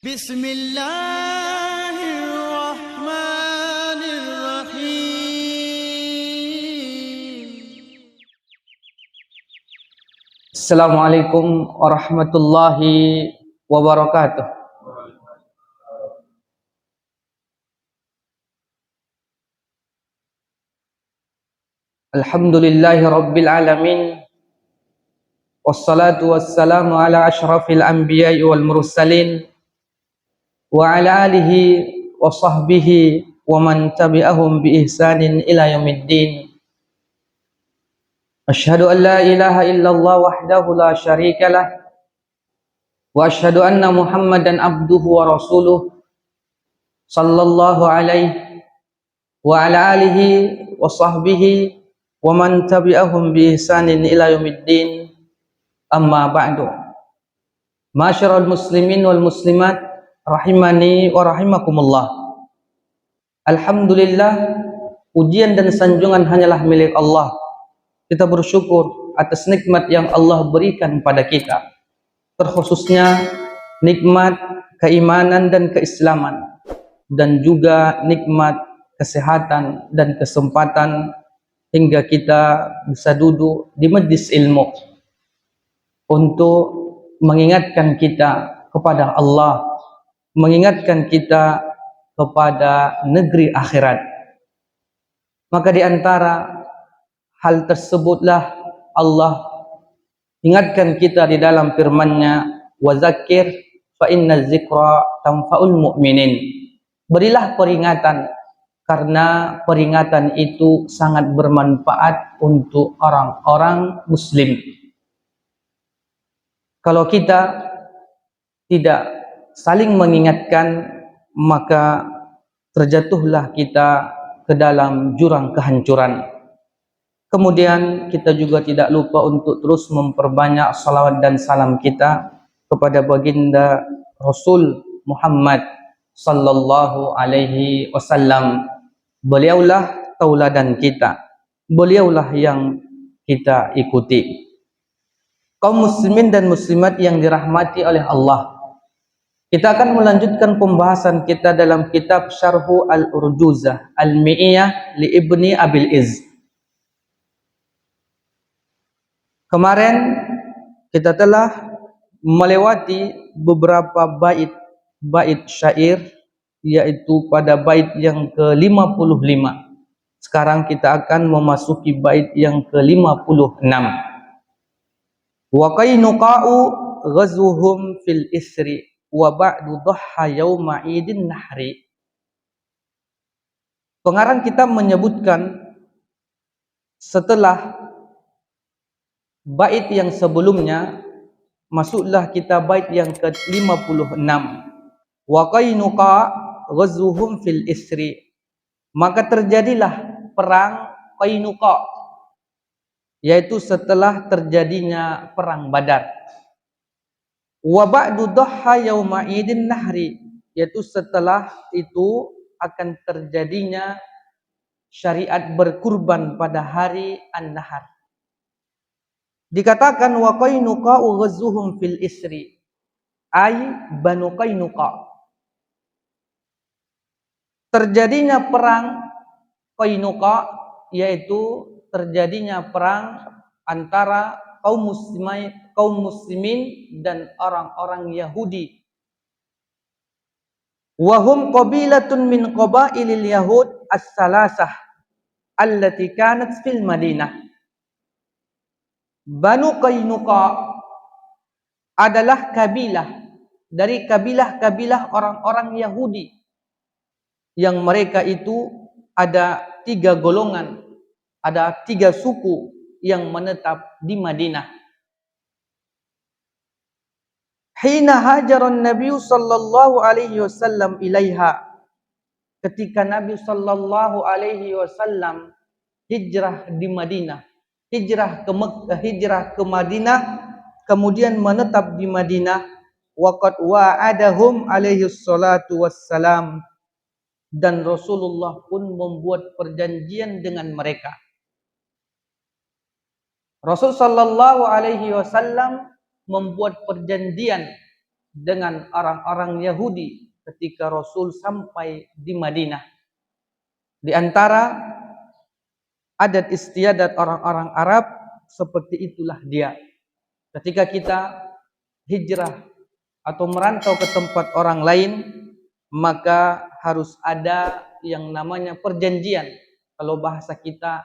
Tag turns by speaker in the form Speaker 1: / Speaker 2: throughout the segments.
Speaker 1: بسم الله الرحمن الرحيم.
Speaker 2: Assalamualaikum warahmatullahi wabarakatuh. Alhamdulillahi rabbil alamin. Wassalatu wassalamu ala ashrafil anbiya'i wal mursalin wa ala alihi wa sahbihi wa man tabi'ahum bi ihsanin ila yaumiddin. Asyhadu an la ilaha illallah wahdahu la syarika lah wa asyhadu anna Muhammadan abduhu wa rasuluh sallallahu alaihi wa ala alihi wa sahbihi wa man tabi'ahum bi ihsanin ila yaumiddin. Amma ba'du. Masyarul muslimin wal muslimat rahimani wa rahimakumullah. Alhamdulillah, pujian dan sanjungan hanyalah milik Allah. Kita bersyukur atas nikmat yang Allah berikan pada kita, terkhususnya nikmat keimanan dan keislaman, dan juga nikmat kesehatan dan kesempatan hingga kita bisa duduk di majlis ilmu untuk mengingatkan kita kepada Allah, mengingatkan kita kepada negeri akhirat. Maka di antara hal tersebutlah Allah ingatkan kita di dalam firman-Nya, wa zakir fa inna dzikra tanfa'ul mu'minin. Berilah peringatan, karena peringatan itu sangat bermanfaat untuk orang-orang muslim. Kalau kita tidak saling mengingatkan, maka terjatuhlah kita ke dalam jurang kehancuran. Kemudian kita juga tidak lupa untuk terus memperbanyak salawat dan salam kita kepada baginda Rasul Muhammad sallallahu alaihi wasallam. Beliaulah tauladan kita, beliaulah yang kita ikuti. Kaum muslimin dan muslimat yang dirahmati oleh Allah, kita akan melanjutkan pembahasan kita dalam kitab Syarhu Al-Urjuzah Al-Mi'iyah li Ibni Abil Izz. Kemarin kita telah melewati beberapa bait syair, yaitu pada bait yang ke-55. Sekarang kita akan memasuki bait yang ke-56. Wa qainuqa'u ghazwuhum fil isri wa ba'du dhahha yauma idin nahri. Pengarang kita menyebutkan setelah bait yang sebelumnya, masuklah kita bait yang ke-56. Wa qainuqa ghazwuhum fil isri, maka terjadilah perang Qainuqa, yaitu setelah terjadinya perang Badar. Wa ba'du dhahha yauma idin nahri, yaitu setelah itu akan terjadinya syariat berkurban pada hari An-Nahar. Dikatakan wa Qainuqa ghazwuhum fil isri, ay Banu Qainuqa. Terjadinya perang Qainuqa, yaitu terjadinya perang antara kaum muslimin dan orang-orang Yahudi. Wahum qabilatun min qabailil yahud as-salasah allati kanat fil Madinah. Banu Qainuqa adalah kabilah dari kabilah-kabilah orang-orang Yahudi, yang mereka itu ada 3 golongan, ada 3 suku yang menetap di Madinah. Hina hajaran Nabi sallallahu alaihi wasallam ilaiha, ketika Nabi sallallahu alaihi wasallam hijrah di Madinah, hijrah ke Mekah, hijrah ke Madinah, kemudian menetap di Madinah. Waqad wa'adahum alaihi salatu wassalam, dan Rasulullah pun membuat perjanjian dengan mereka. Rasul sallallahu alaihi wasallam membuat perjanjian dengan orang-orang Yahudi ketika Rasul sampai di Madinah. Di antara adat istiadat orang-orang Arab seperti itulah dia. Ketika kita hijrah atau merantau ke tempat orang lain, maka harus ada yang namanya perjanjian. Kalau bahasa kita,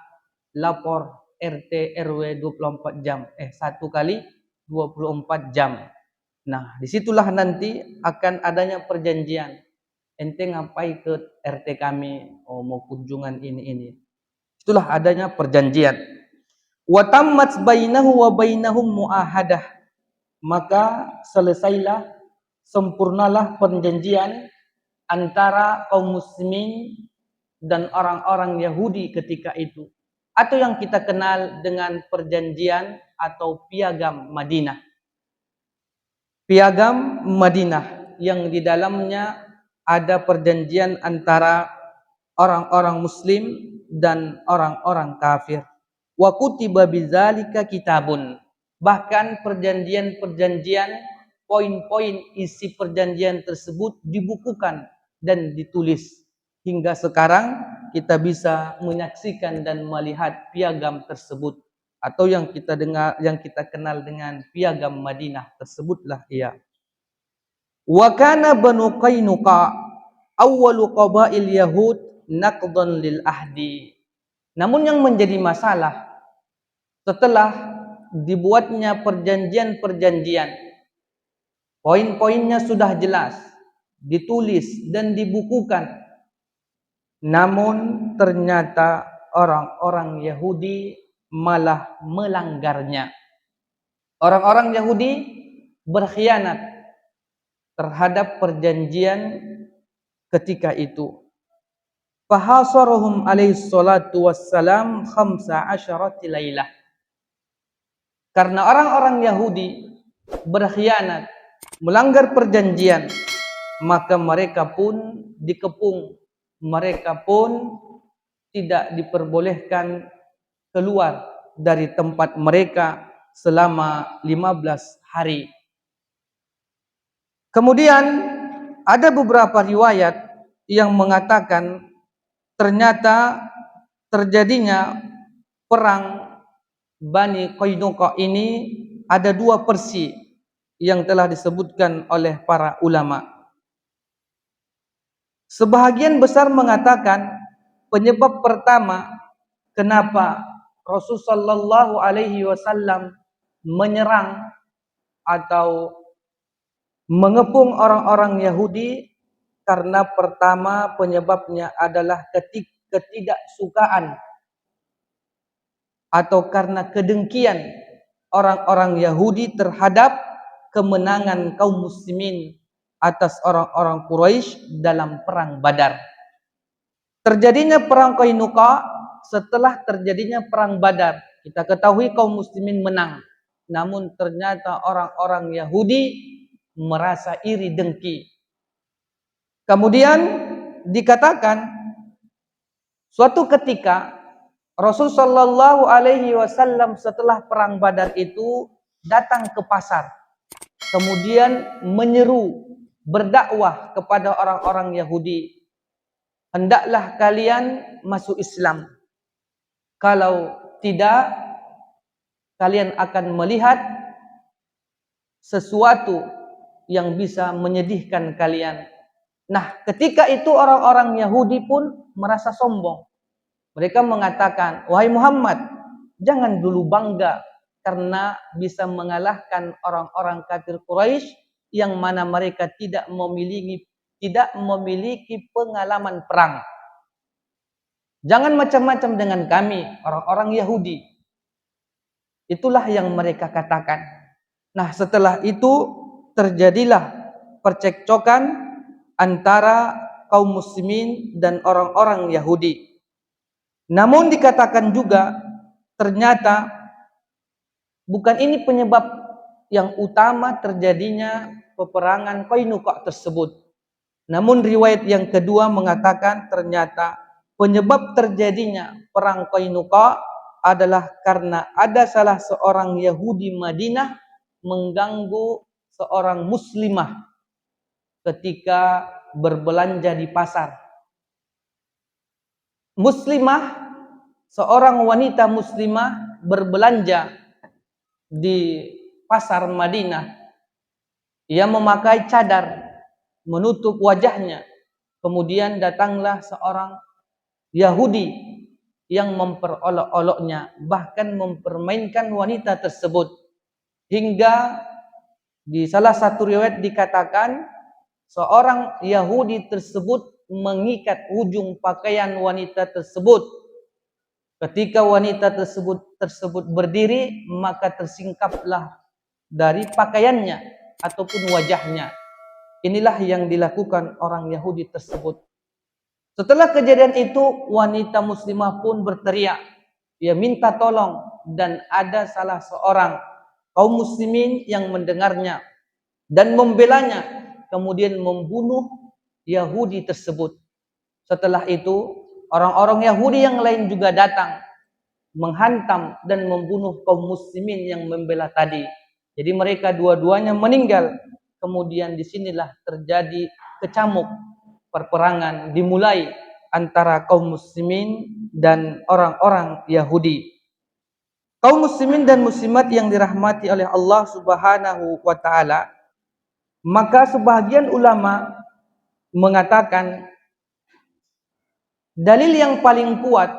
Speaker 2: lapor RT RW 24 jam. 1 kali 24 jam. Nah, disitulah nanti akan adanya perjanjian. Ente ngapai ke RT kami, oh mau kunjungan ini. Itulah adanya perjanjian. Wa tammat bainahu wa bainahum muahadah. Maka selesailah, sempurnalah perjanjian antara kaum muslimin dan orang-orang Yahudi ketika itu, atau yang kita kenal dengan perjanjian atau piagam Madinah. Piagam Madinah yang di dalamnya ada perjanjian antara orang-orang muslim dan orang-orang kafir. Wa kutiba bidzalika kitabun. Bahkan perjanjian-perjanjian, poin-poin isi perjanjian tersebut dibukukan dan ditulis. Hingga sekarang kita bisa menyaksikan dan melihat piagam tersebut, atau yang kita dengar, yang kita kenal dengan piagam Madinah tersebutlah ia. Wa kana Banu Qainuqa awwalu qabail Yahud naqdan lil ahdi. Namun yang menjadi masalah setelah dibuatnya perjanjian-perjanjian, poin-poinnya sudah jelas, ditulis dan dibukukan, namun ternyata orang-orang Yahudi malah melanggarnya. Orang-orang Yahudi berkhianat terhadap perjanjian ketika itu. Fahasaruhum alaihi salatu wassalam 15 lailah. Karena orang-orang Yahudi berkhianat, melanggar perjanjian, maka mereka pun dikepung, mereka pun tidak diperbolehkan keluar dari tempat mereka selama 15 hari. Kemudian ada beberapa riwayat yang mengatakan ternyata terjadinya perang Bani Qainuqa ini ada 2 versi yang telah disebutkan oleh para ulama. Sebahagian besar mengatakan penyebab pertama kenapa Rasulullah sallallahu alaihi wasallam menyerang atau mengepung orang-orang Yahudi, karena pertama penyebabnya adalah ketidaksukaan atau karena kedengkian orang-orang Yahudi terhadap kemenangan kaum muslimin atas orang-orang Quraisy dalam perang Badar. Terjadinya perang Qainuqa setelah terjadinya perang Badar. Kita ketahui kaum muslimin menang, namun ternyata orang-orang Yahudi merasa iri dengki. Kemudian dikatakan suatu ketika Rasul sallallahu alaihi wasallam setelah perang Badar itu datang ke pasar, kemudian menyeru, berdakwah kepada orang-orang Yahudi, hendaklah kalian masuk Islam. Kalau tidak, kalian akan melihat sesuatu yang bisa menyedihkan kalian. Nah, ketika itu orang-orang Yahudi pun merasa sombong. Mereka mengatakan, wahai Muhammad, jangan dulu bangga karena bisa mengalahkan orang-orang kafir Quraisy yang mana mereka tidak memiliki pengalaman perang. Jangan macam-macam dengan kami, orang-orang Yahudi. Itulah yang mereka katakan. Nah, setelah itu terjadilah percekcokan antara kaum muslimin dan orang-orang Yahudi. Namun dikatakan juga ternyata bukan ini penyebab yang utama terjadinya peperangan Qainuqa tersebut. Namun riwayat yang kedua mengatakan ternyata penyebab terjadinya perang Qainuqa adalah karena ada salah seorang Yahudi Madinah mengganggu seorang muslimah ketika berbelanja di pasar. Muslimah, seorang wanita muslimah berbelanja di pasar Madinah. Ia memakai cadar menutup wajahnya. Kemudian datanglah seorang Yahudi yang memperolok-oloknya, bahkan mempermainkan wanita tersebut. Hingga di salah satu riwayat dikatakan seorang Yahudi tersebut mengikat ujung pakaian wanita tersebut. Ketika wanita tersebut berdiri, maka tersingkaplah dari pakaiannya ataupun wajahnya. Inilah yang dilakukan orang Yahudi tersebut. Setelah kejadian itu, wanita muslimah pun berteriak. Ia minta tolong, dan ada salah seorang kaum muslimin yang mendengarnya dan membelanya, kemudian membunuh Yahudi tersebut. Setelah itu, orang-orang Yahudi yang lain juga datang, menghantam dan membunuh kaum muslimin yang membela tadi. Jadi mereka dua-duanya meninggal. Kemudian disinilah terjadi kecamuk, perperangan dimulai antara kaum muslimin dan orang-orang Yahudi. Kaum muslimin dan muslimat yang dirahmati oleh Allah Subhanahu wa taala, maka sebahagian ulama mengatakan dalil yang paling kuat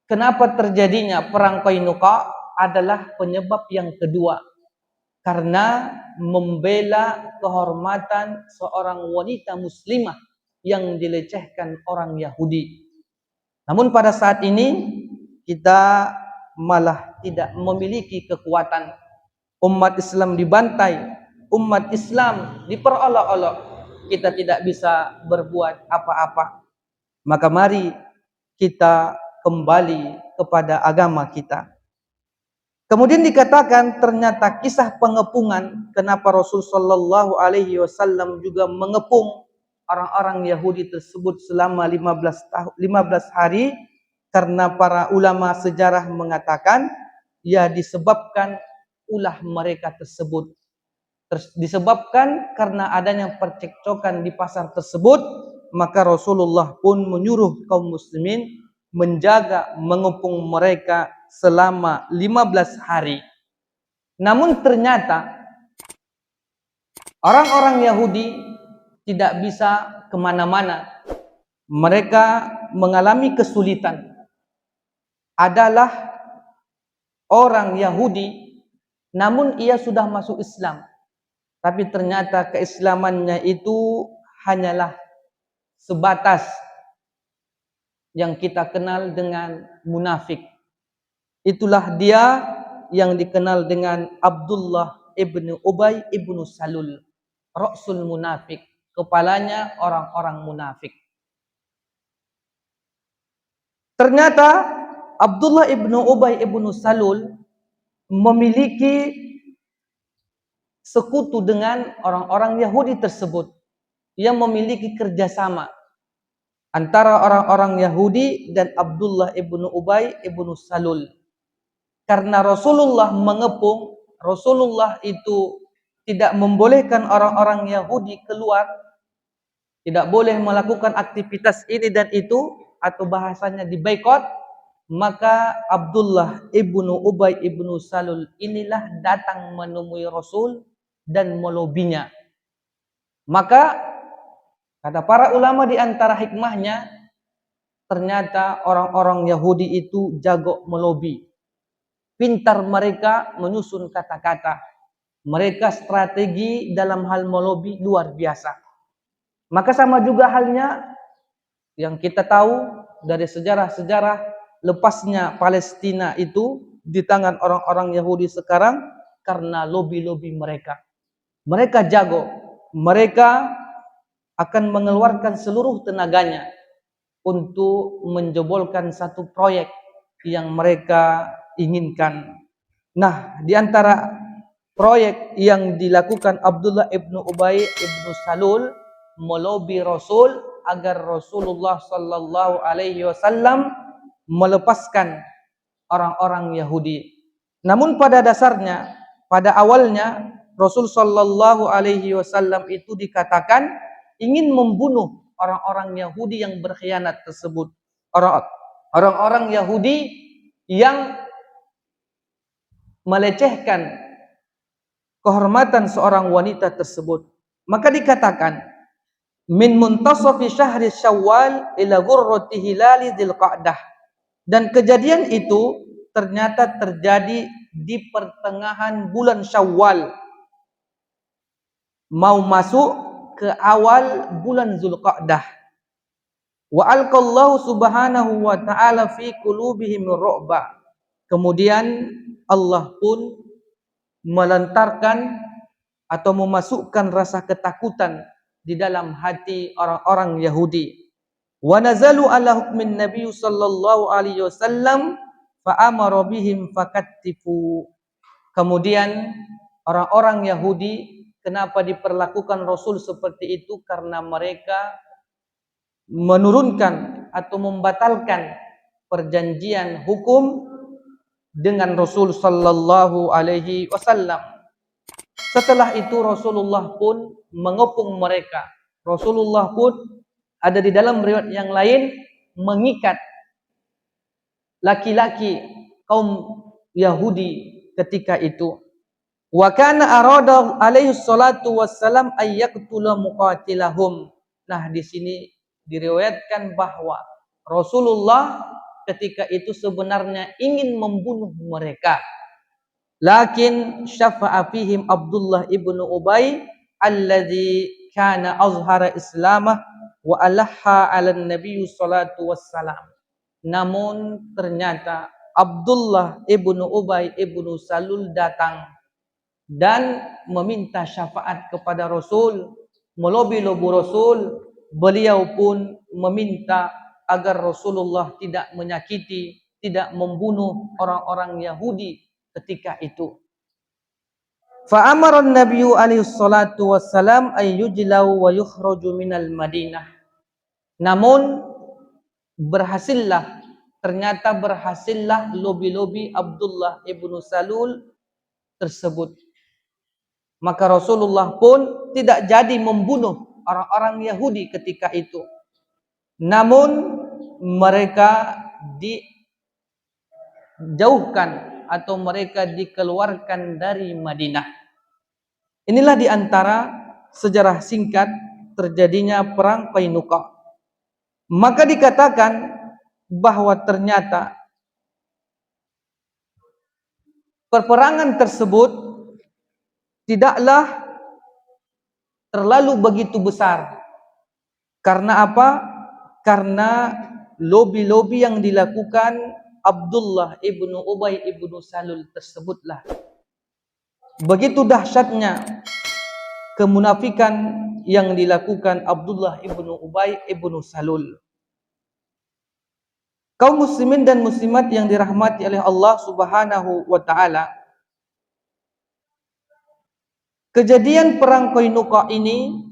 Speaker 2: kenapa terjadinya perang Qainuqa adalah penyebab yang kedua, karena membela kehormatan seorang wanita muslimah yang dilecehkan orang Yahudi. Namun pada saat ini kita malah tidak memiliki kekuatan. Umat Islam dibantai, umat Islam diperolok-olok. Kita tidak bisa berbuat apa-apa. Maka mari kita kembali kepada agama kita. Kemudian dikatakan ternyata kisah pengepungan, kenapa Rasul sallallahu alaihi wasallam juga mengepung orang-orang Yahudi tersebut selama 15 hari, karena para ulama sejarah mengatakan ya disebabkan ulah mereka tersebut. Disebabkan karena adanya percekcokan di pasar tersebut, maka Rasulullah pun menyuruh kaum muslimin menjaga mengepung mereka selama 15 hari. Namun ternyata orang-orang Yahudi tidak bisa kemana-mana. Mereka mengalami kesulitan. Adalah orang Yahudi, namun ia sudah masuk Islam. Tapi ternyata keislamannya itu hanyalah sebatas yang kita kenal dengan munafik. Itulah dia yang dikenal dengan Abdullah ibnu Ubay ibnu Salul, Rasul munafik, kepalanya orang-orang munafik. Ternyata Abdullah ibnu Ubay ibnu Salul memiliki sekutu dengan orang-orang Yahudi tersebut. Ia memiliki kerjasama antara orang-orang Yahudi dan Abdullah ibnu Ubay ibnu Salul. Karena Rasulullah mengepung, Rasulullah itu tidak membolehkan orang-orang Yahudi keluar, tidak boleh melakukan aktivitas ini dan itu, atau bahasanya diboikot. Maka Abdullah ibnu Ubay ibnu Salul inilah datang menemui Rasul dan melobinya. Maka kata para ulama di antara hikmahnya, ternyata orang-orang Yahudi itu jago melobi. Pintar mereka menyusun kata-kata. Mereka strategi dalam hal melobi luar biasa. Maka sama juga halnya yang kita tahu dari sejarah-sejarah lepasnya Palestina itu di tangan orang-orang Yahudi sekarang karena lobi-lobi mereka. Mereka jago. Mereka akan mengeluarkan seluruh tenaganya untuk menjebolkan satu proyek yang mereka inginkan. Nah, di antara proyek yang dilakukan Abdullah ibnu Ubay ibnu Salul melobi Rasul agar Rasulullah sallallahu alaihi wasallam melepaskan orang-orang Yahudi. Namun pada dasarnya, pada awalnya Rasul sallallahu alaihi wasallam itu dikatakan ingin membunuh orang-orang Yahudi yang berkhianat tersebut. Orang-orang Yahudi yang melecehkan kehormatan seorang wanita tersebut. Maka dikatakan min muntasafi syahri Syawal ila ghurrati hilali Dzulqa'dah. Dan kejadian itu ternyata terjadi di pertengahan bulan Syawal, mau masuk ke awal bulan Dzulqa'dah. Wa alqallahu subhanahu wa ta'ala fi qulubihim ru'ba. Kemudian Allah pun melantarkan atau memasukkan rasa ketakutan di dalam hati orang-orang Yahudi. Wa nazalu ala hukmin Nabi sallallahu alaihi wasallam fa amara bihim fakattifu. Kemudian orang-orang Yahudi kenapa diperlakukan Rasul seperti itu? Karena mereka menurunkan atau membatalkan perjanjian hukum dengan Rasul sallallahu alaihi wasallam. Setelah itu Rasulullah pun mengepung mereka. Rasulullah pun ada di dalam riwayat yang lain mengikat laki-laki kaum Yahudi ketika itu. Wa kana arada alaihi salatu wassalam ayyaqtula muqatilahum. Nah, di sini diriwayatkan bahwa Rasulullah ketika itu sebenarnya ingin membunuh mereka. Lakin syafa'a fihim Abdullah ibnu Ubay alladhi kana azhara islamah wa alaha 'ala Nabi sallallahu wassalam. Namun ternyata Abdullah ibnu Ubay ibnu Salul datang dan meminta syafaat kepada Rasul, melobi-lobi Rasul. Beliau pun meminta agar Rasulullah tidak menyakiti, tidak membunuh orang-orang Yahudi ketika itu. Fa amara an-nabiy alaihi salatu wassalam ay yujlau wa yukhraju minal Madinah. Namun ternyata berhasillah lobi-lobi Abdullah ibnu Salul tersebut. Maka Rasulullah pun tidak jadi membunuh orang-orang Yahudi ketika itu. Namun mereka dijauhkan atau mereka dikeluarkan dari Madinah. Inilah di antara sejarah singkat terjadinya perang Qainuqa. Maka dikatakan bahwa ternyata peperangan tersebut tidaklah terlalu begitu besar. Karena apa? Karena lobi-lobi yang dilakukan Abdullah ibnu Ubay ibnu Salul tersebutlah. Begitu dahsyatnya kemunafikan yang dilakukan Abdullah ibnu Ubay ibnu Salul. Kaum muslimin dan muslimat yang dirahmati oleh Allah Subhanahu wa taala, kejadian perang Qainuqa ini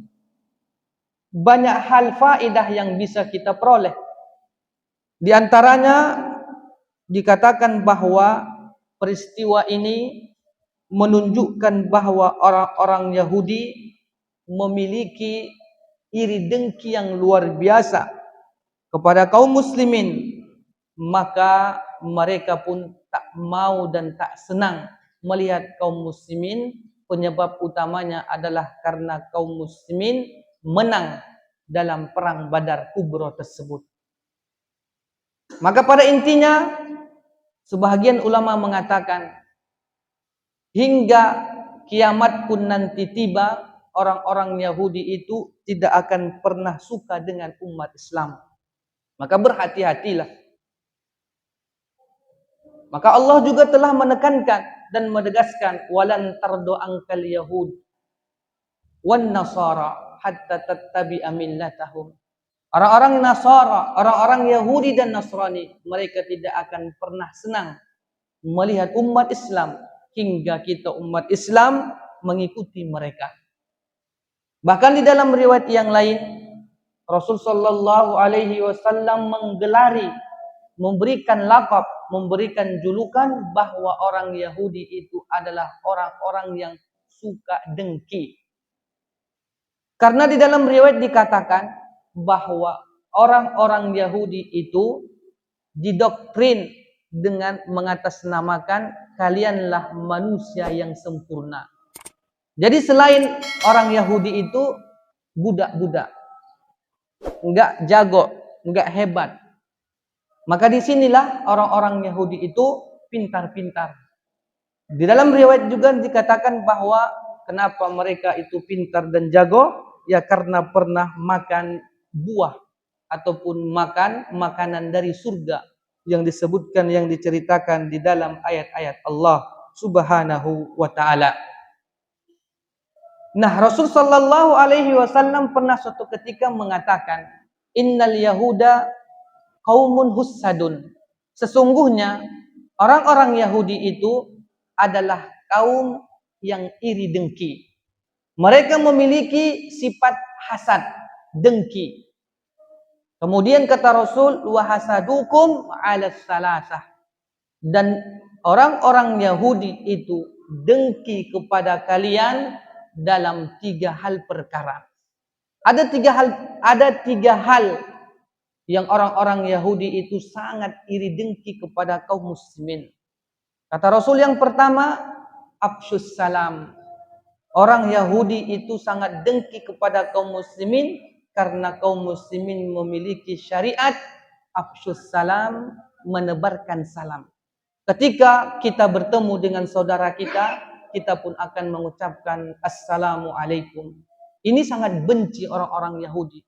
Speaker 2: banyak hal faedah yang bisa kita peroleh. Di antaranya dikatakan bahwa peristiwa ini menunjukkan bahwa orang-orang Yahudi memiliki iri dengki yang luar biasa kepada kaum muslimin. Maka mereka pun tak mau dan tak senang melihat kaum muslimin. Penyebab utamanya adalah karena kaum muslimin menang dalam perang Badar Kubra tersebut. Maka pada intinya sebahagian ulama mengatakan hingga kiamat pun nanti tiba, orang-orang Yahudi itu tidak akan pernah suka dengan umat Islam. Maka berhati-hatilah. Maka Allah juga telah menekankan dan menegaskan walan tardo angkal yahud wan nasara hatta tattabi'a millatahum. Orang-orang Nasara, orang-orang Yahudi dan Nasrani, mereka tidak akan pernah senang melihat umat Islam hingga kita umat Islam mengikuti mereka. Bahkan di dalam riwayat yang lain, Rasul sallallahu alaihi wasallam menggelari, memberikan laqab, memberikan julukan bahwa orang Yahudi itu adalah orang-orang yang suka dengki. Karena di dalam riwayat dikatakan bahwa orang-orang Yahudi itu didoktrin dengan mengatasnamakan kalianlah manusia yang sempurna. Jadi selain orang Yahudi itu budak-budak, enggak jago, enggak hebat. Maka disinilah orang-orang Yahudi itu pintar-pintar. Di dalam riwayat juga dikatakan bahwa kenapa mereka itu pintar dan jago, ya karena pernah makan buah ataupun makan makanan dari surga yang disebutkan, yang diceritakan di dalam ayat-ayat Allah Subhanahu wa taala. Nah, Rasul sallallahu alaihi wasallam pernah suatu ketika mengatakan, "Innal yahuda qaumun hussadun." Sesungguhnya orang-orang Yahudi itu adalah kaum yang iri dengki. Mereka memiliki sifat hasad, dengki. Kemudian kata Rasul, "Wa hasadukum 'ala salasah." Dan orang-orang Yahudi itu dengki kepada kalian dalam 3 hal perkara. Ada tiga hal yang orang-orang Yahudi itu sangat iri dengki kepada kaum muslimin. Kata Rasul yang pertama, afsyus salam. Orang Yahudi itu sangat dengki kepada kaum muslimin karena kaum muslimin memiliki syariat afsyus salam, menebarkan salam. Ketika kita bertemu dengan saudara kita, kita pun akan mengucapkan assalamualaikum. Ini sangat benci orang-orang Yahudi.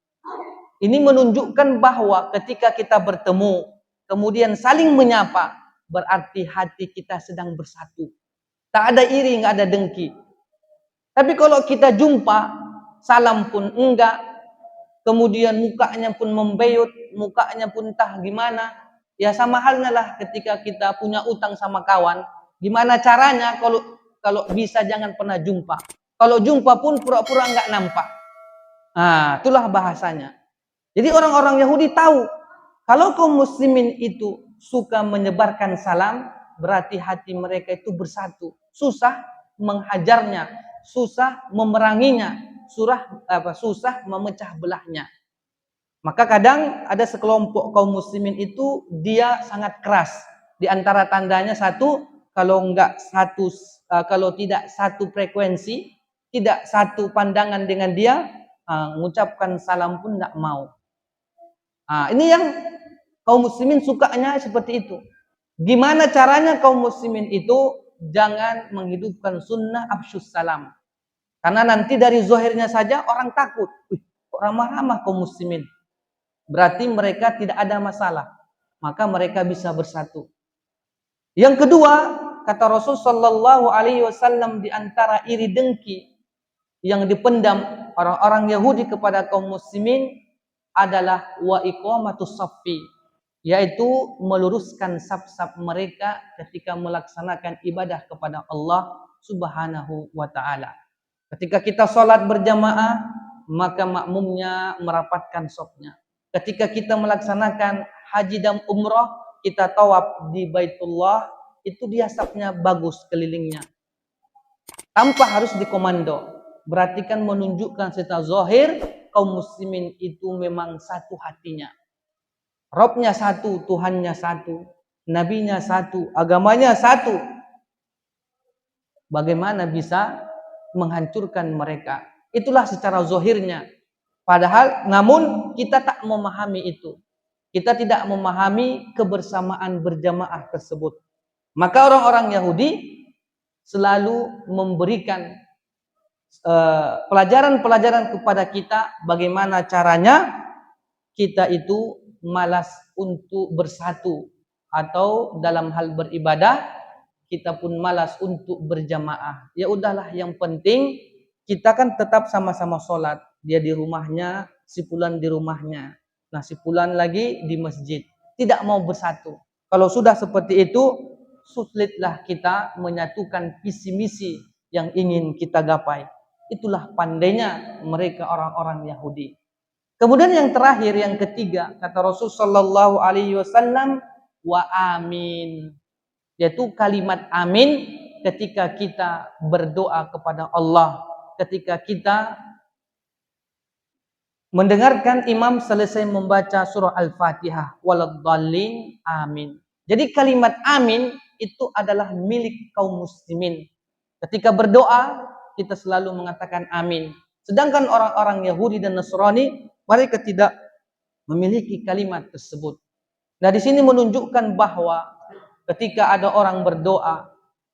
Speaker 2: Ini menunjukkan bahwa ketika kita bertemu, kemudian saling menyapa, berarti hati kita sedang bersatu. Tak ada iri, nggak ada dengki. Tapi kalau kita jumpa, salam pun enggak, kemudian mukanya pun membeyut, mukanya pun entah gimana, ya sama halnya lah ketika kita punya utang sama kawan. Gimana caranya kalau bisa jangan pernah jumpa. Kalau jumpa pun pura-pura enggak nampak. Nah, itulah bahasanya. Jadi orang-orang Yahudi tahu kalau kaum muslimin itu suka menyebarkan salam, berarti hati mereka itu bersatu. Susah menghajarnya, susah memeranginya, susah memecah belahnya. Maka kadang ada sekelompok kaum muslimin itu dia sangat keras. Di antara tandanya satu, kalau tidak satu frekuensi, tidak satu pandangan dengan dia, mengucapkan salam pun tidak mau. Ini yang kaum muslimin sukanya seperti itu. Gimana caranya kaum muslimin itu jangan menghidupkan sunnah afsyus salam. Karena nanti dari zahirnya saja orang takut. Kok ramah-ramah kaum muslimin. Berarti mereka tidak ada masalah. Maka mereka bisa bersatu. Yang kedua, kata Rasul sallallahu alaihi wasallam, di antara iri dengki yang dipendam orang-orang Yahudi kepada kaum muslimin adalah wa iqamatus shaffi, yaitu meluruskan saf-saf mereka ketika melaksanakan ibadah kepada Allah Subhanahu wa taala. Ketika kita sholat berjamaah, maka makmumnya merapatkan safnya. Ketika kita melaksanakan haji dan umrah, kita tawaf di Baitullah, itu dia safnya bagus kelilingnya. Tanpa harus dikomando. Berarti kan menunjukkan secara zahir kaum muslimin itu memang satu hatinya. Robnya satu, Tuhannya satu, nabinya satu, agamanya satu. Bagaimana bisa menghancurkan mereka? Itulah secara zahirnya. Padahal namun kita tak memahami itu. Kita tidak memahami kebersamaan berjamaah tersebut. Maka orang-orang Yahudi selalu memberikan pelajaran-pelajaran kepada kita bagaimana caranya kita itu malas untuk bersatu, atau dalam hal beribadah kita pun malas untuk berjamaah. Ya udahlah, yang penting kita kan tetap sama-sama sholat. Dia di rumahnya, si fulan di rumahnya. Nah, si fulan lagi di masjid. Tidak mau bersatu. Kalau sudah seperti itu, sulitlah kita menyatukan visi misi yang ingin kita gapai. Itulah pandainya mereka orang-orang Yahudi. Kemudian yang terakhir, yang ketiga, kata Rasul sallallahu alaihi wasallam, wa amin. Yaitu kalimat amin ketika kita berdoa kepada Allah, ketika kita mendengarkan imam selesai membaca surah Al-Fatihah, waladdallin, amin. Jadi kalimat amin itu adalah milik kaum muslimin. Ketika berdoa, kita selalu mengatakan amin. Sedangkan orang-orang Yahudi dan Nasrani, mereka tidak memiliki kalimat tersebut. Nah, di sini menunjukkan bahwa ketika ada orang berdoa,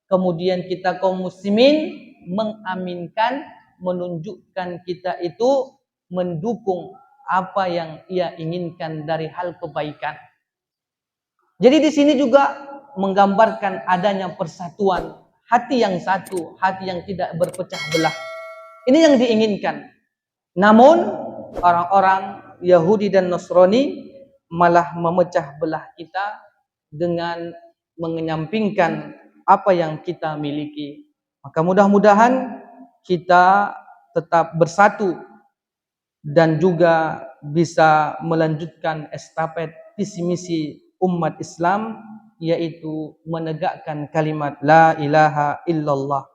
Speaker 2: kemudian kita kaum muslimin mengaminkan, menunjukkan kita itu mendukung apa yang ia inginkan dari hal kebaikan. Jadi di sini juga menggambarkan adanya persatuan, hati yang satu, hati yang tidak berpecah belah. Ini yang diinginkan. Namun orang-orang Yahudi dan Nasrani malah memecah belah kita dengan mengenyampingkan apa yang kita miliki. Maka mudah-mudahan kita tetap bersatu dan juga bisa melanjutkan estafet visi misi umat Islam, yaitu menegakkan kalimat la ilaha illallah.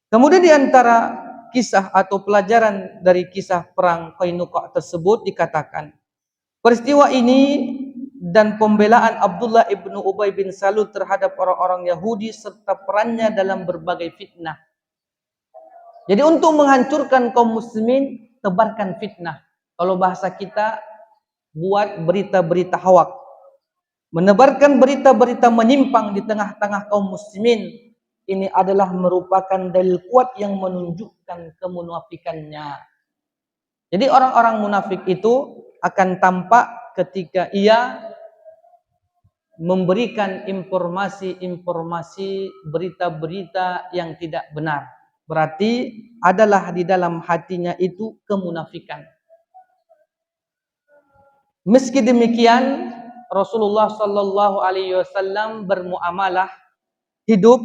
Speaker 2: Kemudian di antara kisah atau pelajaran dari kisah perang Qainuqa tersebut dikatakan, peristiwa ini dan pembelaan Abdullah ibnu Ubay bin Salul terhadap orang-orang Yahudi serta perannya dalam berbagai fitnah. Jadi untuk menghancurkan kaum muslimin, tebarkan fitnah. Kalau bahasa kita, buat berita-berita hawak. Menebarkan berita-berita menyimpang di tengah-tengah kaum muslimin, ini adalah merupakan dalil kuat yang menunjukkan kemunafikannya. Jadi orang-orang munafik itu akan tampak ketika ia memberikan informasi-informasi, berita-berita yang tidak benar. Berarti adalah di dalam hatinya itu kemunafikan. Meski demikian, Rasulullah sallallahu alaihi wasallam bermuamalah, hidup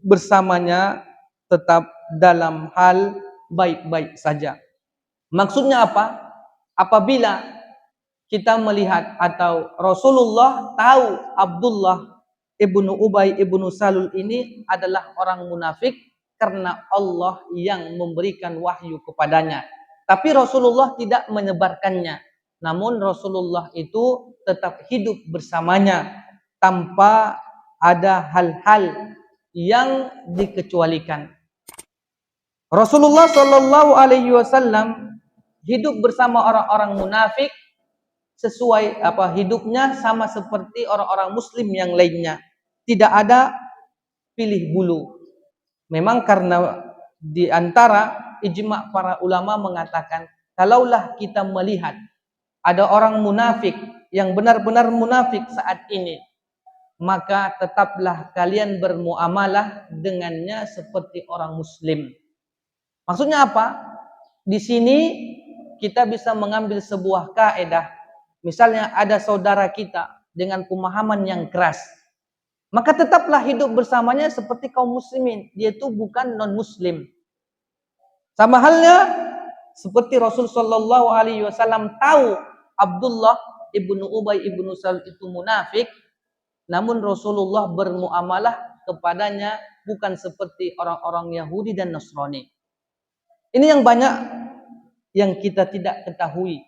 Speaker 2: bersamanya tetap dalam hal baik-baik saja. Maksudnya apa? Apabila kita melihat atau Rasulullah tahu Abdullah ibnu Ubay ibnu Salul ini adalah orang munafik karena Allah yang memberikan wahyu kepadanya. Tapi Rasulullah tidak menyebarkannya. Namun Rasulullah itu tetap hidup bersamanya tanpa ada hal-hal yang dikecualikan. Rasulullah sallallahu alaihi wasallam hidup bersama orang-orang munafik sesuai hidupnya sama seperti orang-orang muslim yang lainnya. Tidak ada pilih bulu. Memang karena di antara ijma' para ulama mengatakan, kalaulah kita melihat ada orang munafik yang benar-benar munafik saat ini, maka tetaplah kalian bermuamalah dengannya seperti orang muslim. Maksudnya apa? Di sini kita bisa mengambil sebuah kaidah. Misalnya ada saudara kita dengan pemahaman yang keras, maka tetaplah hidup bersamanya seperti kaum muslimin. Dia itu bukan non-muslim. Sama halnya seperti Rasul sallallahu alaihi wasallam tahu Abdullah ibnu Ubay ibnu Salul itu munafik, namun Rasulullah bermuamalah kepadanya bukan seperti orang-orang Yahudi dan Nasrani. Ini yang banyak yang kita tidak ketahui.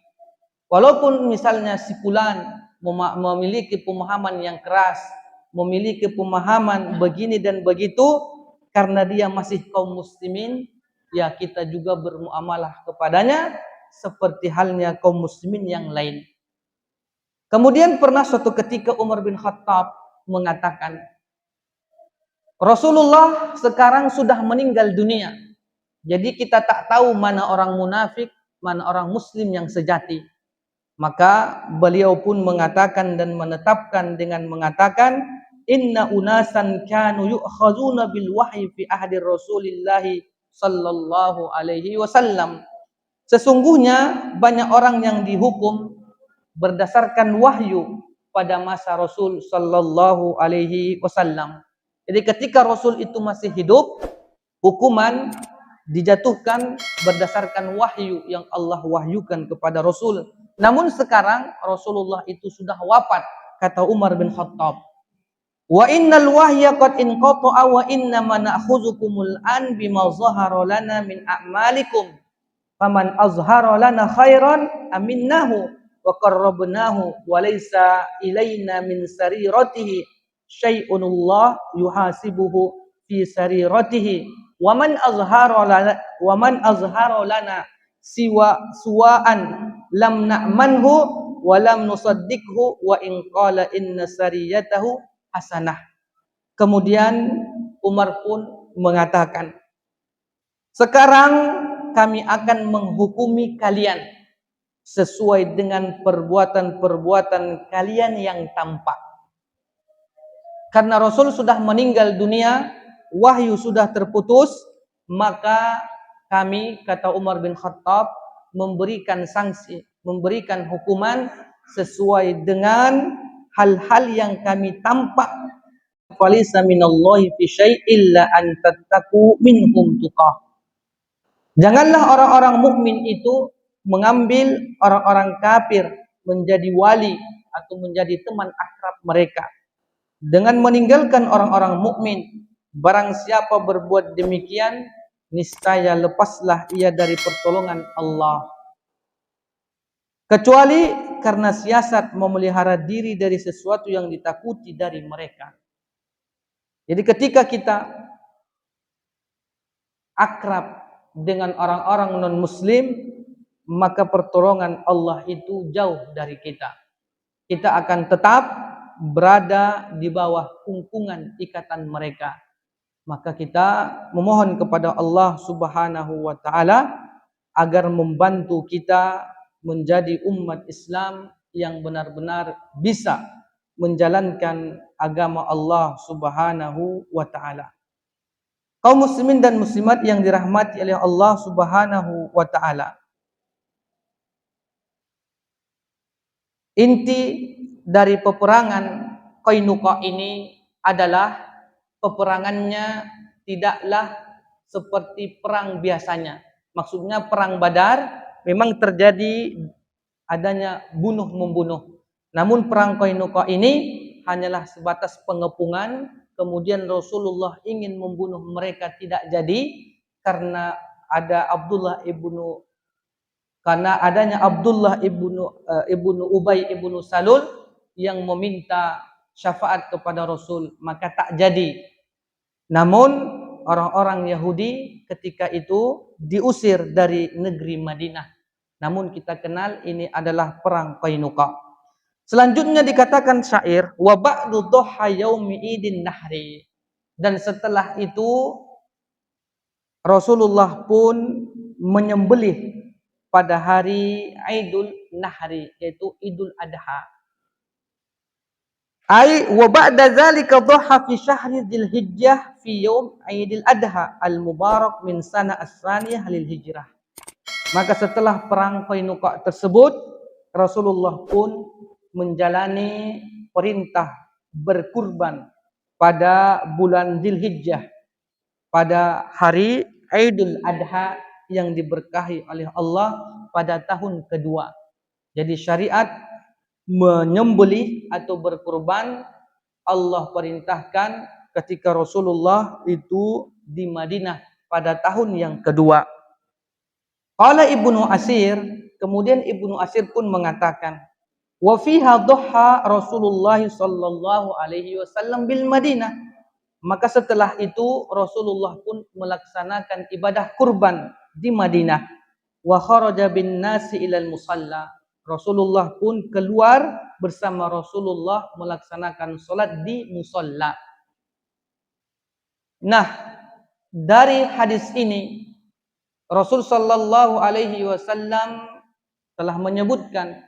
Speaker 2: Walaupun misalnya si fulan memiliki pemahaman yang keras, memiliki pemahaman begini dan begitu, karena dia masih kaum muslimin, ya kita juga bermuamalah kepadanya seperti halnya kaum muslimin yang lain. Kemudian pernah suatu ketika Umar bin Khattab mengatakan, Rasulullah sekarang sudah meninggal dunia. Jadi kita tak tahu mana orang munafik, mana orang muslim yang sejati. Maka beliau pun mengatakan dan menetapkan dengan mengatakan, inna unasan kanu yu'khazuna bil wahyi fi ahdi Rasulillah sallallahu alaihi wasallam. Sesungguhnya banyak orang yang dihukum berdasarkan wahyu pada masa Rasul sallallahu alaihi wasallam. Jadi ketika Rasul itu masih hidup, hukuman dijatuhkan berdasarkan wahyu yang Allah wahyukan kepada Rasul. Namun sekarang Rasulullah itu sudah wafat, kata Umar bin Khattab. Wa innal wahya qad inqata'a wa inna ma na'khudhukumul an bima zahara lana min a'malikum faman azhara lana khairan aminnahu wa qarrabnahu wa laysa ilaina min sariratihi syai'un Allah yuhasibuhu fi sariratihi wa man azhara lana siwa suwa'an lam na'manhu wa lam nusaddiqhu wa in qala inna sariyatahu hasanah. Kemudian Umar pun mengatakan, sekarang kami akan menghukumi kalian sesuai dengan perbuatan-perbuatan kalian yang tampak. Karena Rasul sudah meninggal dunia, wahyu sudah terputus, maka kami, kata Umar bin Khattab, memberikan sanksi, memberikan hukuman sesuai dengan hal-hal yang kami tampak. Falisa minallahi fi syai' illa an tattaqu minhum tuqah. Janganlah orang-orang mukmin itu mengambil orang-orang kafir menjadi wali atau menjadi teman akrab mereka dengan meninggalkan orang-orang mukmin. Barang siapa berbuat demikian, niscaya lepaslah ia dari pertolongan Allah. Kecuali karena siasat memelihara diri dari sesuatu yang ditakuti dari mereka. Jadi ketika kita akrab dengan orang-orang non-muslim, maka pertolongan Allah itu jauh dari kita. Kita akan tetap berada di bawah kungkungan ikatan mereka. Maka kita memohon kepada Allah Subhanahu wa taala agar membantu kita menjadi umat Islam yang benar-benar bisa menjalankan agama Allah Subhanahu wa taala. Kaum muslimin dan muslimat yang dirahmati oleh Allah Subhanahu wa taala. Inti dari peperangan Qainuqa ini adalah peperangannya tidaklah seperti perang biasanya. Maksudnya perang Badar memang terjadi adanya bunuh-membunuh. Namun perang Qainuqa ini hanyalah sebatas pengepungan, kemudian Rasulullah ingin membunuh mereka tidak jadi karena adanya Abdullah ibnu Ubay ibnu Salul yang meminta syafaat kepada Rasul, maka tak jadi. Namun orang-orang Yahudi ketika itu diusir dari negeri Madinah. Namun kita kenal ini adalah perang Qainuqa. Selanjutnya dikatakan syair, wa ba'du dhuha yaumi idin nahri. Dan setelah itu Rasulullah pun menyembelih pada hari Idul Nahri, yaitu Idul Adha. Ai wa ba'da zalika dhuha fi syahri Dzulhijjah fi yaum Idul Adha al-mubarak min sana as-saniyah lil hijrah. Maka setelah perang Qainuqa tersebut, Rasulullah pun menjalani perintah berkurban pada bulan Dzulhijjah, pada hari Idul Adha yang diberkahi oleh Allah pada tahun kedua. Jadi syariat menyembelih atau berkurban Allah perintahkan ketika Rasulullah itu di Madinah pada tahun yang kedua. Qala Ibnu Asir, kemudian Ibnu Asir pun mengatakan, wa fiha dhuha Rasulullah sallallahu alaihi wasallam bil Madinah. Maka setelah itu Rasulullah pun melaksanakan ibadah kurban di Madinah. Wa kharaja bin nasi ilal musalla. Rasulullah pun keluar bersama Rasulullah melaksanakan salat di musalla. Nah, dari hadis ini Rasul sallallahu alaihi wasallam telah menyebutkan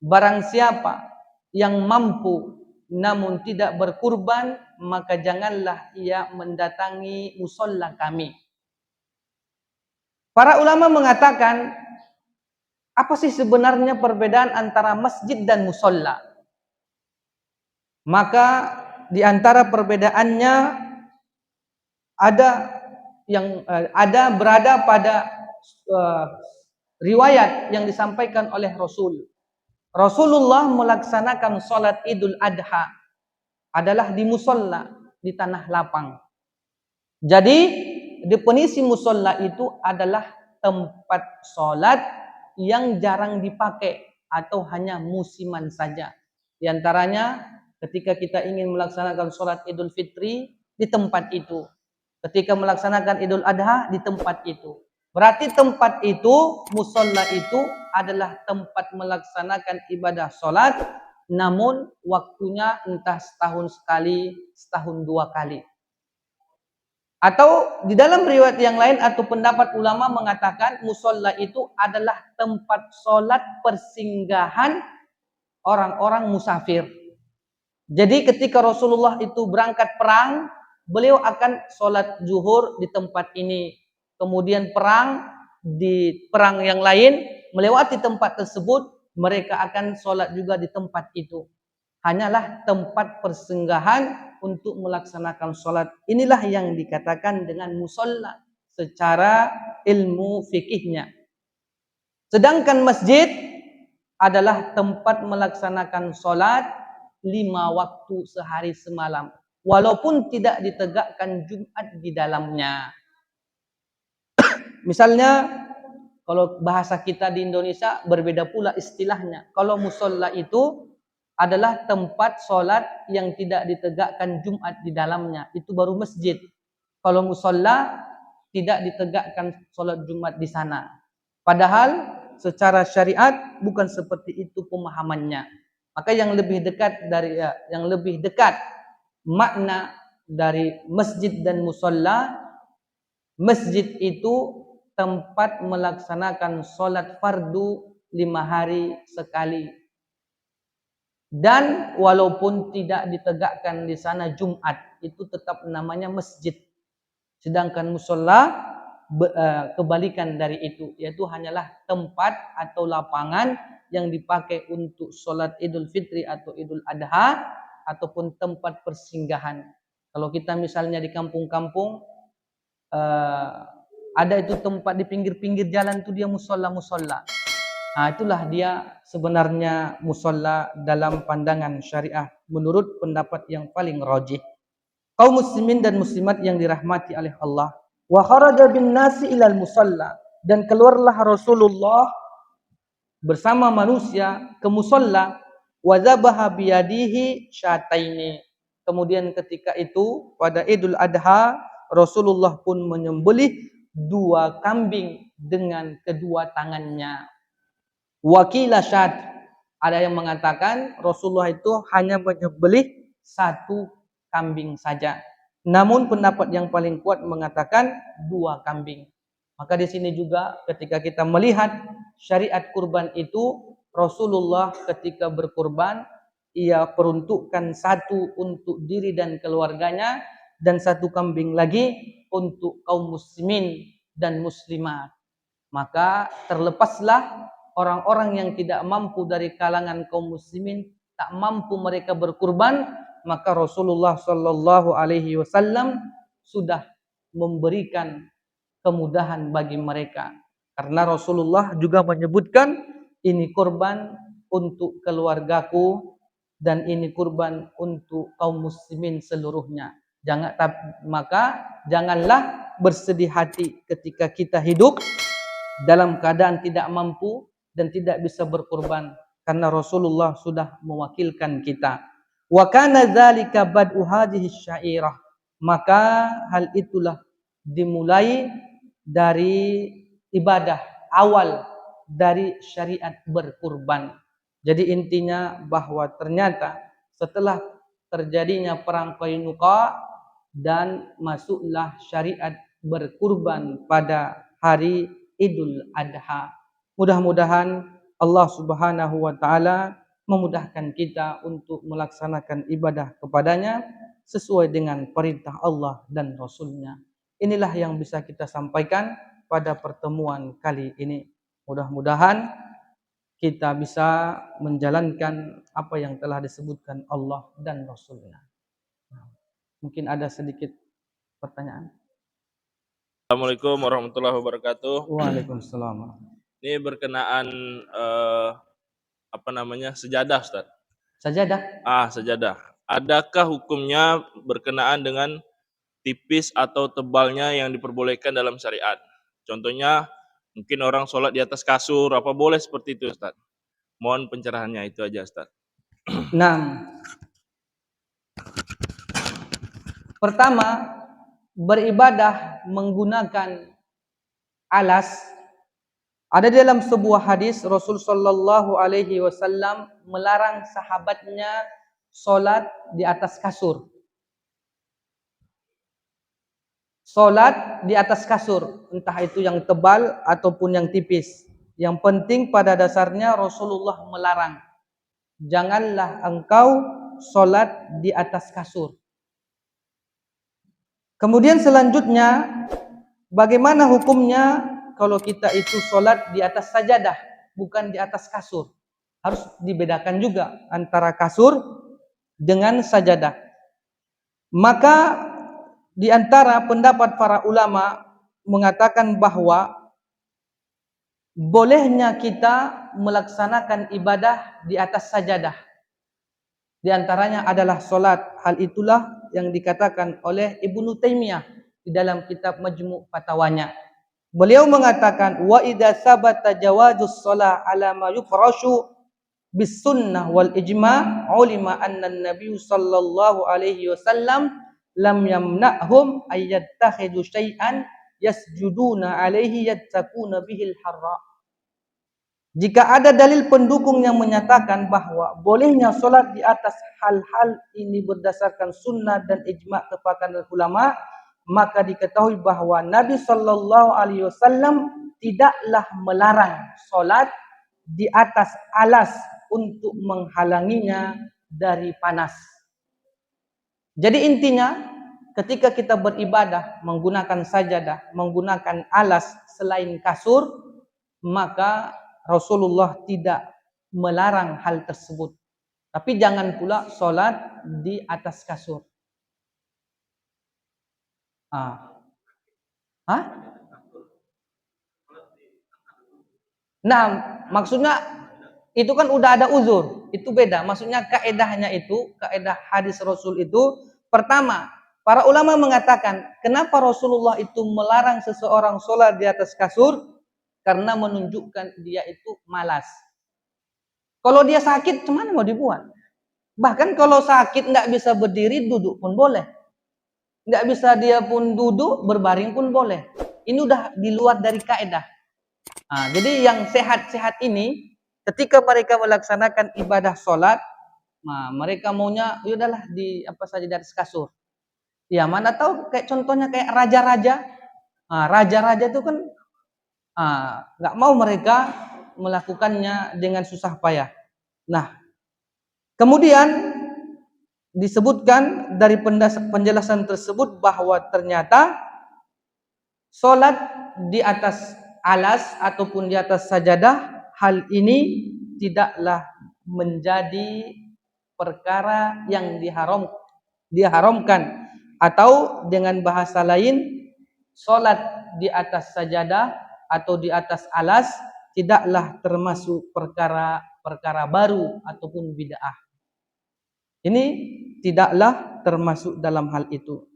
Speaker 2: barang siapa yang mampu namun tidak berkurban, maka janganlah ia mendatangi musalla kami. Para ulama mengatakan, apa sih sebenarnya perbedaan antara masjid dan musalla? Maka di antara perbedaannya ada berada pada riwayat yang disampaikan oleh Rasulullah melaksanakan salat Idul Adha adalah di musolla, di tanah lapang. Jadi definisi musolla itu adalah tempat sholat yang jarang dipakai atau hanya musiman saja. Di antaranya ketika kita ingin melaksanakan sholat Idul Fitri di tempat itu. Ketika melaksanakan Idul Adha di tempat itu. Berarti tempat itu, musolla itu adalah tempat melaksanakan ibadah sholat, namun waktunya entah setahun sekali, setahun dua kali. Atau di dalam riwayat yang lain atau pendapat ulama mengatakan musolla itu adalah tempat sholat persinggahan orang-orang musafir. Jadi ketika Rasulullah itu berangkat perang, beliau akan sholat zuhur di tempat ini. Kemudian perang di perang yang lain, melewati tempat tersebut, mereka akan sholat juga di tempat itu. Hanyalah tempat persinggahan untuk melaksanakan sholat. Inilah yang dikatakan dengan musolla secara ilmu fikihnya. Sedangkan masjid adalah tempat melaksanakan sholat 5 waktu sehari semalam. Walaupun tidak ditegakkan Jumat di dalamnya. Misalnya, kalau bahasa kita di Indonesia berbeda pula istilahnya. Kalau musolla itu adalah tempat sholat yang tidak ditegakkan Jumat di dalamnya. Itu baru masjid. Kalau musolla tidak ditegakkan sholat Jumat di sana. Padahal secara syariat bukan seperti itu pemahamannya. Maka yang lebih dekat makna dari masjid dan musolla, masjid itu tempat melaksanakan sholat fardu 5 hari sekali. Dan walaupun tidak ditegakkan di sana Jumat, itu tetap namanya masjid. Sedangkan musolla kebalikan dari itu, yaitu hanyalah tempat atau lapangan yang dipakai untuk sholat Idul Fitri atau Idul Adha, ataupun tempat persinggahan. Kalau kita misalnya di kampung-kampung, ada itu tempat di pinggir-pinggir jalan itu dia musolla-musolla. Nah, itulah dia sebenarnya musolla dalam pandangan syariah menurut pendapat yang paling rajih. Kaum muslimin dan muslimat yang dirahmati oleh Allah. Wa kharaja bin nasi ilal musalla, dan keluarlah Rasulullah bersama manusia ke musolla. Wa dzabaha biyadihi syataini. Kemudian ketika itu pada Idul Adha, Rasulullah pun menyembelih 2 kambing dengan kedua tangannya. Wakila syad, ada yang mengatakan Rasulullah itu hanya menyembelih 1 kambing saja. Namun pendapat yang paling kuat mengatakan 2 kambing. Maka di sini juga ketika kita melihat syariat kurban itu, Rasulullah ketika berkurban, ia peruntukkan 1 untuk diri dan keluarganya, dan 1 kambing lagi untuk kaum muslimin dan muslimat. Maka terlepaslah orang-orang yang tidak mampu dari kalangan kaum muslimin, tak mampu mereka berkurban, maka Rasulullah sallallahu alaihi wasallam sudah memberikan kemudahan bagi mereka. Karena Rasulullah juga menyebutkan, ini kurban untuk keluargaku dan ini kurban untuk kaum muslimin seluruhnya. Maka janganlah bersedih hati ketika kita hidup dalam keadaan tidak mampu dan tidak bisa berkurban, karena Rasulullah sudah mewakilkan kita. Wa kana dzalika bad'u hadhihi syairah, maka hal itulah dimulai dari ibadah awal dari syariat berkurban. Jadi intinya bahwa ternyata setelah terjadinya perang Qainuqa dan masuklah syariat berkurban pada hari Idul Adha. Mudah-mudahan Allah Subhanahu wa taala memudahkan kita untuk melaksanakan ibadah kepadanya sesuai dengan perintah Allah dan Rasul-Nya. Inilah yang bisa kita sampaikan pada pertemuan kali ini. Mudah-mudahan kita bisa menjalankan apa yang telah disebutkan Allah dan Rasul-Nya. Mungkin ada sedikit pertanyaan.
Speaker 3: Assalamualaikum warahmatullahi wabarakatuh.
Speaker 2: Waalaikumsalam.
Speaker 3: Ini berkenaan sejadah, Ustaz.
Speaker 2: Sajadah.
Speaker 3: Sejadah. adakah hukumnya berkenaan dengan tipis atau tebalnya yang diperbolehkan dalam syariat? Contohnya, mungkin orang sholat di atas kasur, apa boleh seperti itu, Ustaz? Mohon pencerahannya, itu aja, Ustaz.
Speaker 2: Nah, pertama, beribadah menggunakan alas. Ada dalam sebuah hadis Rasul sallallahu alaihi wasallam melarang sahabatnya solat di atas kasur. Solat di atas kasur, entah itu yang tebal ataupun yang tipis. Yang penting pada dasarnya Rasulullah melarang. Janganlah engkau solat di atas kasur. Kemudian selanjutnya, bagaimana hukumnya kalau kita itu solat di atas sajadah, bukan di atas kasur? Harus dibedakan juga antara kasur dengan sajadah. Maka di antara pendapat para ulama mengatakan bahwa bolehnya kita melaksanakan ibadah di atas sajadah. Di antaranya adalah solat. Hal itulah yang dikatakan oleh Ibnu Taimiyah di dalam kitab Majmu' Fatawanya. Beliau mengatakan, wa idza sabata jawazus shalah ala ma yufrashu bis sunnah wal ijma' ulima anna an-nabiy sallallahu alaihi wasallam lam yamna'hum ayyattakhidhu syai'an yasjuduna alaihi yattaquna bihil harra. Jika ada dalil pendukung yang menyatakan bahwa bolehnya solat di atas hal-hal ini berdasarkan sunnah dan ijma' kesepakatan ulama, maka diketahui bahwa Nabi sallallahu alaihi wasallam tidaklah melarang solat di atas alas untuk menghalanginya dari panas. Jadi intinya, ketika kita beribadah menggunakan sajadah, menggunakan alas selain kasur, maka Rasulullah tidak melarang hal tersebut. Tapi jangan pula solat di atas kasur. Nah, maksudnya itu kan udah ada uzur, itu beda. Maksudnya kaedahnya itu, kaedah hadis Rasul itu, pertama, para ulama mengatakan, kenapa Rasulullah itu melarang seseorang sholat di atas kasur? Karena menunjukkan dia itu malas. Kalau dia sakit, cuman mau dibuat. Bahkan kalau sakit nggak bisa berdiri, duduk pun boleh. Nggak bisa dia pun duduk, berbaring pun boleh. Ini udah di luar dari kaedah. Jadi yang sehat-sehat ini, ketika mereka melaksanakan ibadah sholat, mereka maunya, yaudahlah di apa saja di atas kasur. Ya mana tahu kayak contohnya kayak raja-raja. Raja-raja itu kan nggak mau mereka melakukannya dengan susah payah. Nah, kemudian disebutkan dari penjelasan tersebut bahwa ternyata solat di atas alas ataupun di atas sajadah, hal ini tidaklah menjadi perkara yang diharamkan, atau dengan bahasa lain, solat di atas sajadah atau di atas alas tidaklah termasuk perkara baru ataupun bid'ah. Ini tidaklah termasuk dalam hal itu.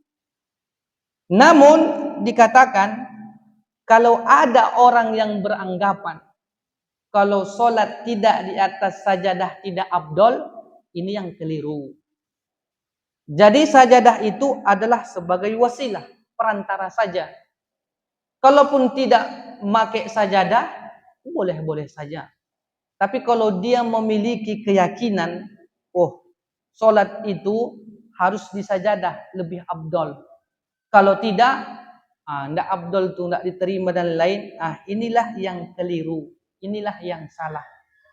Speaker 2: Namun dikatakan, kalau ada orang yang beranggapan kalau solat tidak di atas sajadah tidak afdol, ini yang keliru. Jadi sajadah itu adalah sebagai wasilah, perantara saja. Kalaupun tidak memakai sajadah, boleh-boleh saja. Tapi kalau dia memiliki keyakinan, solat itu harus di sajadah, lebih afdol. Kalau tidak, tidak afdol itu, tidak diterima dan lain, inilah yang keliru, inilah yang salah.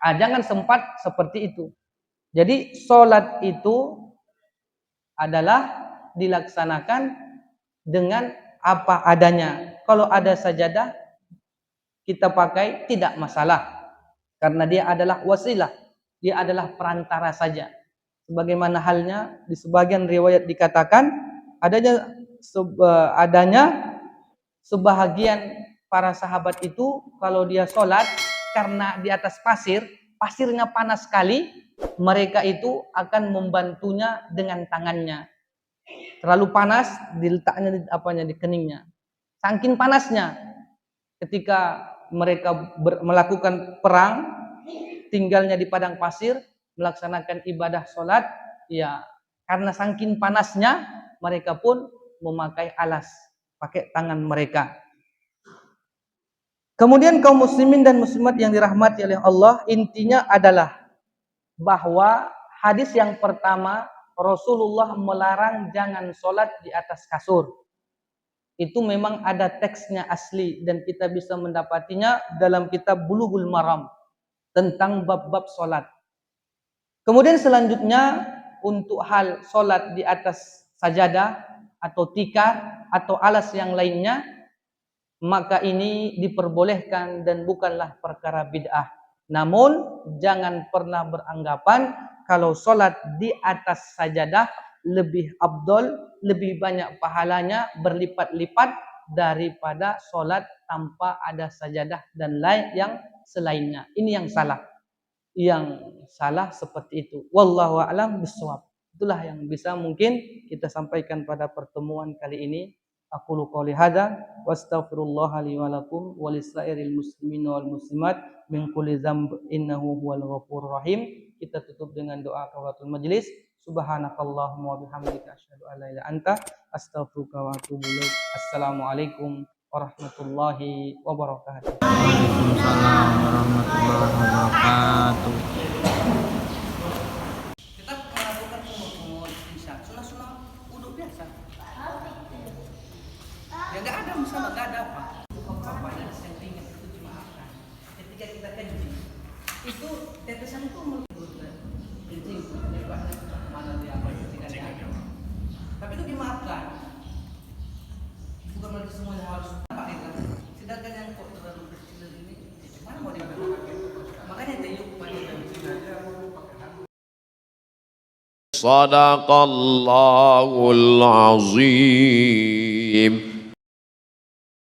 Speaker 2: Jangan sempat seperti itu. Jadi solat itu adalah dilaksanakan dengan apa adanya. Kalau ada sajadah kita pakai tidak masalah, karena dia adalah wasilah, dia adalah perantara saja. Sebagaimana halnya di sebagian riwayat dikatakan adanya sebahagian para sahabat itu kalau dia sholat karena di atas pasirnya panas sekali, mereka itu akan membantunya dengan tangannya. Terlalu panas, diletaknya di keningnya. Saking panasnya, ketika mereka melakukan perang, tinggalnya di padang pasir, melaksanakan ibadah sholat, ya karena saking panasnya, mereka pun memakai alas, pakai tangan mereka. Kemudian kaum muslimin dan muslimat yang dirahmati oleh Allah, intinya adalah bahwa hadis yang pertama, Rasulullah melarang jangan sholat di atas kasur. Itu memang ada teksnya asli dan kita bisa mendapatinya dalam kitab Bulughul Maram tentang bab-bab sholat. Kemudian selanjutnya untuk hal sholat di atas sajadah atau tikar atau alas yang lainnya, maka ini diperbolehkan dan bukanlah perkara bid'ah. Namun jangan pernah beranggapan kalau sholat di atas sajadah lebih afdol, lebih banyak pahalanya berlipat-lipat daripada sholat tanpa ada sajadah dan lain yang selainnya. Ini yang salah. Yang salah seperti itu. Wallahu a'lam bishawab. Itulah yang bisa mungkin kita sampaikan pada pertemuan kali ini. Aqulu qouli hadza wa astaghfirullah li wa lakum wa lisairil muslimin wal muslimat min kulli dzamb innahu huwal ghafurur rahim. Kita tutup dengan doa kafaratul majlis. Subhanakallahumma wa bihamdika asyhadu an la ilaha illa anta astaghfiruka wa atubu ilaik. Assalamualaikum warahmatullahi wabarakatuh.
Speaker 1: Waalaikumsalam warahmatullahi wabarakatuh.
Speaker 2: Kita melakukan umur isya, sunah-sunah wudhu biasa. Ya nggak ada misalnya, nggak ada apa. Apa ada settingan itu dimaafkan. Ketika kita kencing, itu tetesan itu kencing, mana dia apa kencing. Tapi itu dimaafkan. Bukan berarti semuanya harus pakai kan. Sedangkan yang kok terlalu kecil ini, mana mau dipakai? Makanya tayuk pada
Speaker 4: Sadaqallahul azim.